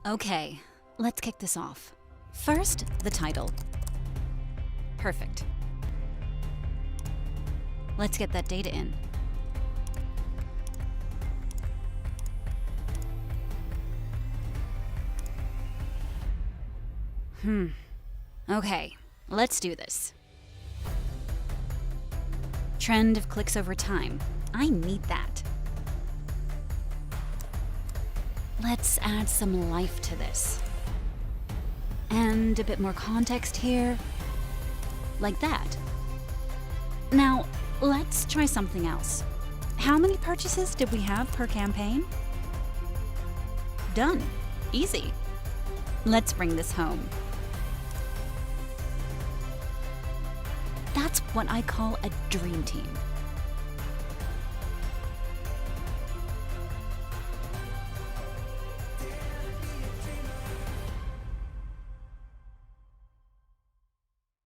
Okay, let's kick this off. First, the title. Perfect. Let's get that data in. Okay, let's do this. Trend of clicks over time. I need that. Let's add some life to this. And a bit more context here. Like that. Now, let's try something else. How many purchases did we have per campaign? Done. Easy. Let's bring this home. That's what I call a dream team.